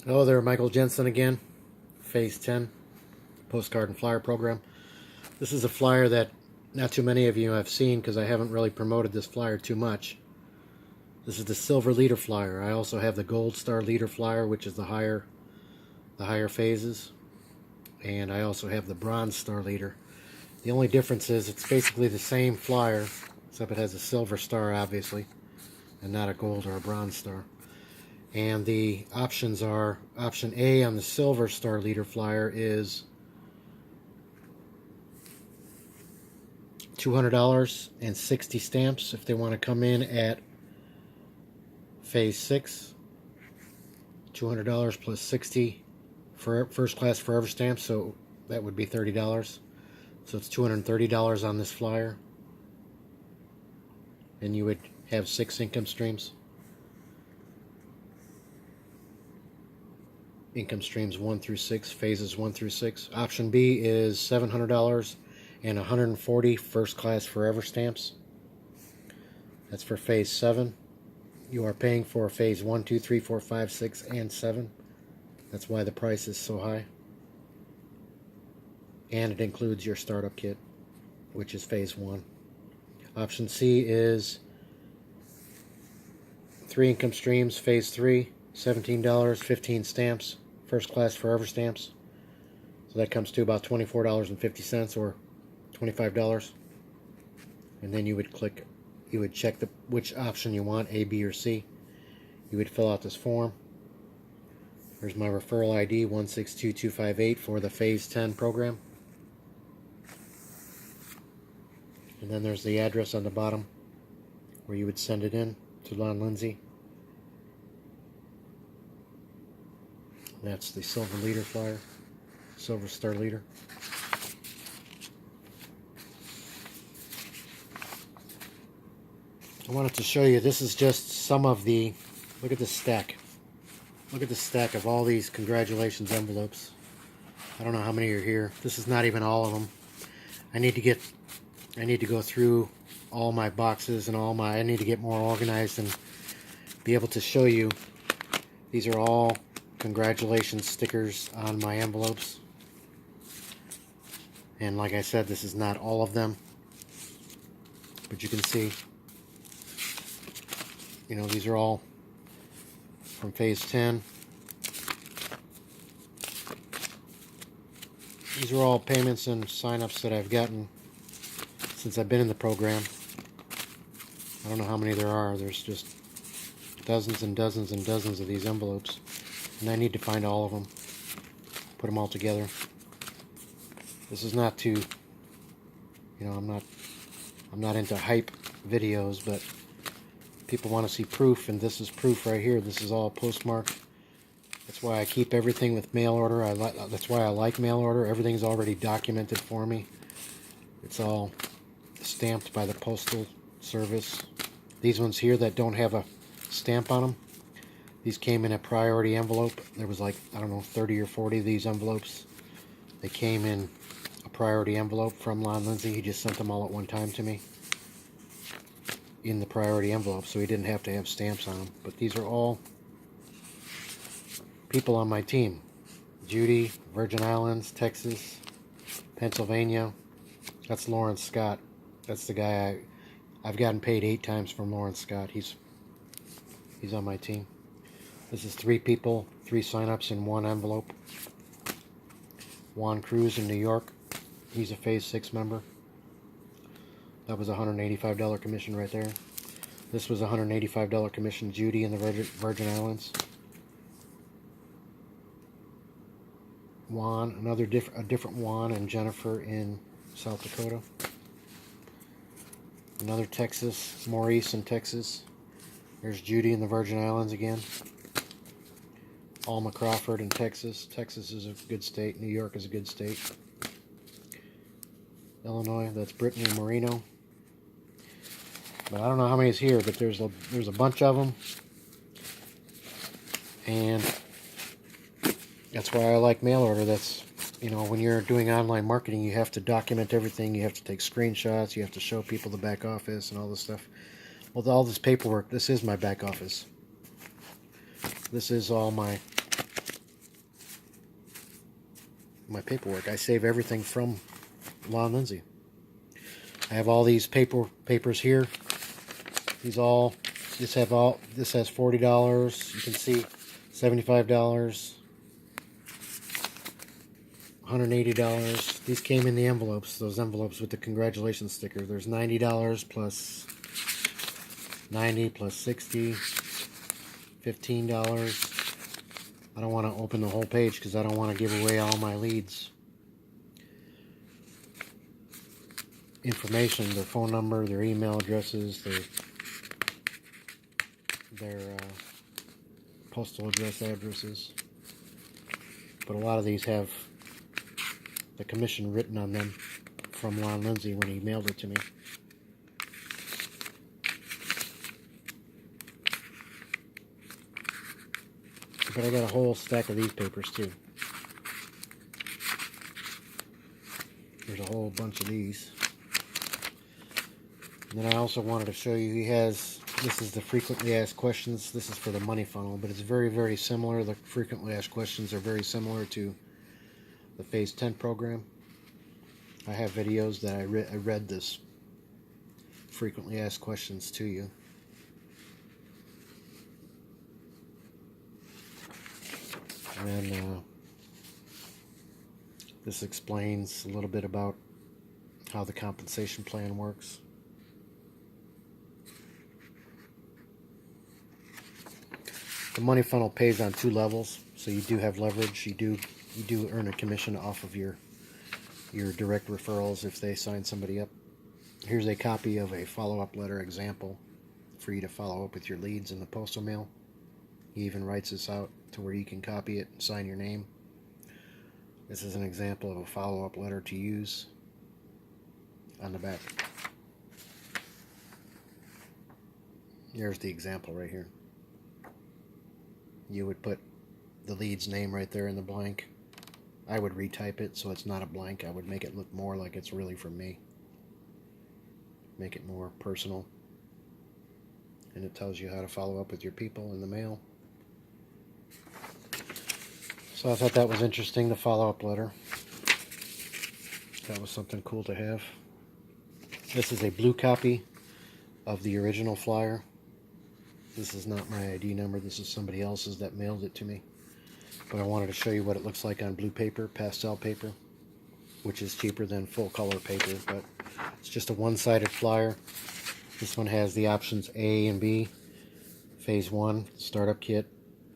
Hello there, Michael Jensen again. Phase 10, Postcard and Flyer Program. This is a flyer that not too many of you have seen because I haven't really promoted this flyer too much. This is the Silver Leader Flyer. I also have the Gold Star Leader Flyer, which is the higher phases. And I also have the Bronze Star Leader. The only difference is it's basically the same flyer, except it has a silver star, obviously, and not a gold or a bronze star. And the options are, option A on the Silver Star Leader Flyer is $200 and 60 stamps if they want to come in at Phase 6. $200 plus 60 for first class forever stamps, so that would be $30. So it's $230 on this flyer. And you would have 6 income streams. Income streams 1 through 6, phases 1 through 6. Option B is $700 and 140 first class forever stamps. That's for phase 7. You are paying for phase 1, 2, 3, 4, 5, 6, and 7. That's why the price is so high. And it includes your startup kit, which is phase 1. Option C is 3 income streams, phase 3, $17, 15 stamps, first class forever stamps. So that comes to about $24.50 or $25. And then you would click, you would check which option you want, A, B, or C. You would fill out this form. There's my referral ID 162258 for the phase 10 program. And then there's the address on the bottom where you would send it in to Lon Lindsay. That's the Silver Leader Flyer, Silver Star Leader. I wanted to show you, this is just some of the, look at this stack. Look at the stack of all these congratulations envelopes. I don't know how many are here. This is not even all of them. I need to go through all my boxes and I need to get more organized and be able to show you. These are all congratulations stickers on my envelopes. And like I said, this is not all of them. But you can see, you know, these are all from phase 10. These are all payments and sign-ups that I've gotten since I've been in the program. I don't know how many there are. There's just dozens and dozens and dozens of these envelopes. And I need to find all of them, put them all together. This is not too, you know, I'm not into hype videos, but people want to see proof, and this is proof right here. This is all postmarked. That's why I keep everything with mail order. That's why I like mail order. Everything's already documented for me. It's all stamped by the postal service. These ones here that don't have a stamp on them, these came in a priority envelope. There was like, I don't know, 30 or 40 of these envelopes. They came in a priority envelope from Lon Lindsay. He just sent them all at one time to me in the priority envelope, so he didn't have to have stamps on them. But these are all people on my team. Judy, Virgin Islands, Texas, Pennsylvania. That's Lawrence Scott. That's the guy I've gotten paid 8 times from Lawrence Scott. He's on my team. This is 3 people, 3 sign-ups in 1 envelope. Juan Cruz in New York. He's a phase 6 member. That was a $185 commission right there. This was a $185 commission. Judy in the Virgin Islands. Juan, a different Juan and Jennifer in South Dakota. Another Texas, Maurice in Texas. There's Judy in the Virgin Islands again. Alma Crawford in Texas. Texas is a good state. New York is a good state. Illinois, that's Brittany Marino. But I don't know how many is here, but there's a bunch of them. And that's why I like mail order. That's, you know, when you're doing online marketing, you have to document everything. You have to take screenshots. You have to show people the back office and all this stuff. Well, all this paperwork, this is my back office. This is all my my paperwork. I save everything from Lon Lindsay. I have all these papers here. This has $40. You can see $75, $180. These came in the envelopes, those envelopes with the congratulations sticker. There's $90 plus 90 plus 60, $15. I don't want to open the whole page because I don't want to give away all my leads. Information, their phone number, their email addresses, their postal addresses. But a lot of these have the commission written on them from Lon Lindsay when he mailed it to me. But I got a whole stack of these papers too. There's a whole bunch of these. And then I also wanted to show you, this is the frequently asked questions. This is for the money funnel, but it's very, very similar. The frequently asked questions are very similar to the Phase 10 program. I have videos that I read this frequently asked questions to you. And this explains a little bit about how the compensation plan works. The money funnel pays on 2 levels, so you do have leverage. You do earn a commission off of your direct referrals if they sign somebody up. Here's a copy of a follow-up letter example for you to follow up with your leads in the postal mail. He even writes this out to where you can copy it and sign your name. This is an example of a follow-up letter to use on the back. Here's the example right here. You would put the lead's name right there in the blank. I would retype it so it's not a blank. I would make it look more like it's really from me. Make it more personal. And it tells you how to follow up with your people in the mail. So I thought that was interesting, the follow-up letter. That was something cool to have. This is a blue copy of the original flyer. This is not my ID number. This is somebody else's that mailed it to me. But I wanted to show you what it looks like on blue paper, pastel paper, which is cheaper than full color paper, but it's just a one-sided flyer. This one has the options A and B. Phase 1 startup kit,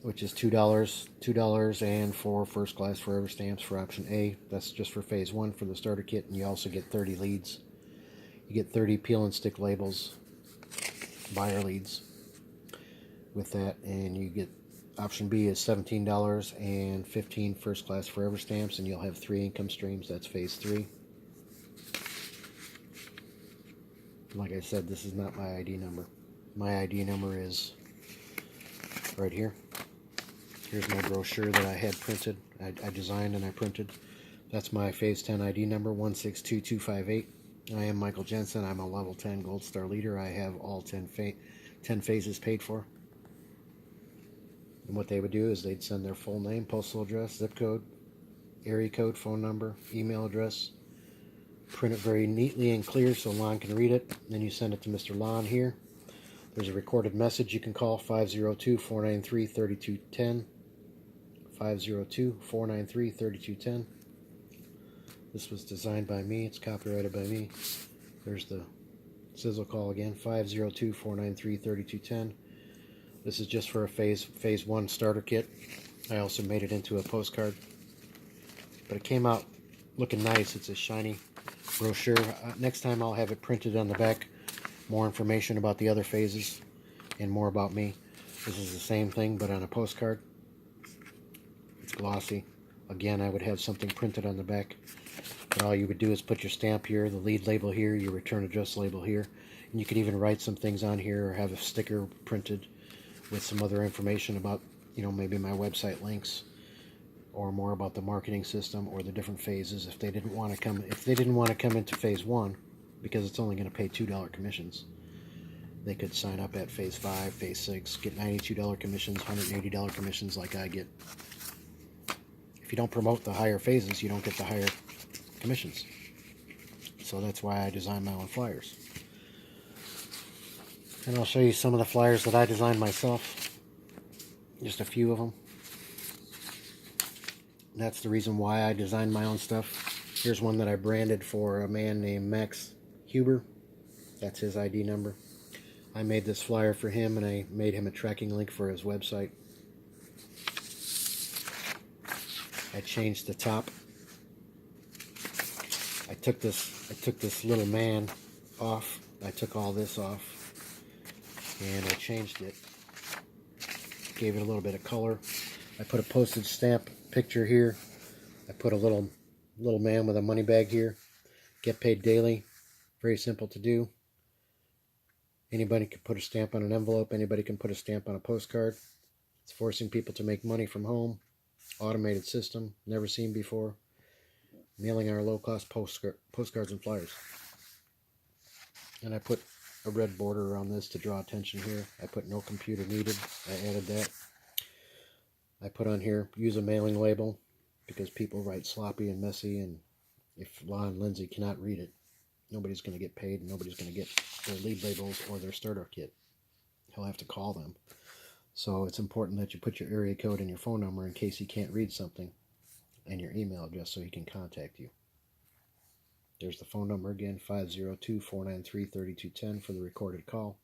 which is $2 and 4 first class forever stamps for option A. That's just for Phase 1 for the starter kit, and you also get 30 leads. You get 30 peel and stick labels, buyer leads with that, and you get option B is $17 and 15 first class forever stamps, and you'll have 3 income streams. That's Phase 3. Like I said, this is not my ID number. My ID number is right here. Here's my brochure that I had printed. I designed and I printed. That's my Phase 10 ID number, 162258. I am Michael Jensen. I'm a level 10 Gold Star leader. I have all 10 phases paid for. And what they would do is they'd send their full name, postal address, zip code, area code, phone number, email address. Print it very neatly and clear so Lon can read it. Then you send it to Mr. Lon here. There's a recorded message you can call, 502-493-3210. 502-493-3210. This was designed by me. It's copyrighted by me. There's the sizzle call again, 502-493-3210. This is just for a phase 1 starter kit. I also made it into a postcard. But it came out looking nice. It's a shiny brochure. Next time I'll have it printed on the back. More information about the other phases and more about me. This is the same thing but on a postcard. It's glossy. Again, I would have something printed on the back. But all you would do is put your stamp here, the lead label here, your return address label here. And you could even write some things on here or have a sticker printed with some other information about, maybe my website links or more about the marketing system or the different phases. If they didn't want to come into Phase 1 because it's only going to pay $2 commissions, they could sign up at Phase 5, Phase 6, get $92 commissions, $180 commissions like I get. if you don't promote the higher phases, you don't get the higher commissions. So that's why I design my own flyers. And I'll show you some of the flyers that I designed myself. Just a few of them. That's the reason why I designed my own stuff. Here's one that I branded for a man named Max Huber. That's his ID number. I made this flyer for him, and I made him a tracking link for his website. I changed the top. I took this little man off. I took all this off, and I changed it. Gave it a little bit of color. I put a postage stamp picture here. I put a little man with a money bag here. Get paid daily. Very simple to do. Anybody can put a stamp on an envelope. Anybody can put a stamp on a postcard. It's forcing people to make money from home. Automated system, never seen before. Mailing our low-cost postcards and flyers. And I put a red border around this to draw attention here. I put no computer needed. I added that. I put on here, use a mailing label, because people write sloppy and messy, and if Lon Lindsay cannot read it, nobody's going to get paid, and nobody's going to get their lead labels or their starter kit. He'll have to call them. So it's important that you put your area code and your phone number in case he can't read something, and your email address so he can contact you. There's the phone number again, 502-493-3210 for the recorded call.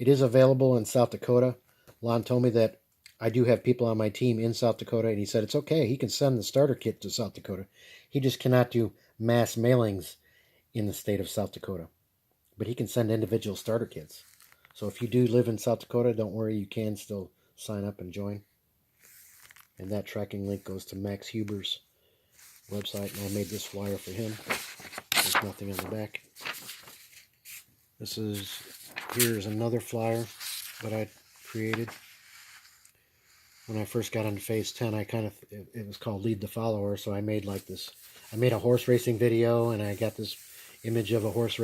It is available in South Dakota. Lon told me that I do have people on my team in South Dakota, and he said it's okay. He can send the starter kit to South Dakota. He just cannot do mass mailings in the state of South Dakota. But he can send individual starter kits. So if you do live in South Dakota, don't worry, you can still sign up and join. And that tracking link goes to Max Huber's website, and I made this flyer for him. There's nothing on the back. Here's another flyer that I created. When I first got into Phase 10, it was called Lead the Follower, so I made like this. I made a horse racing video, and I got this image of a horse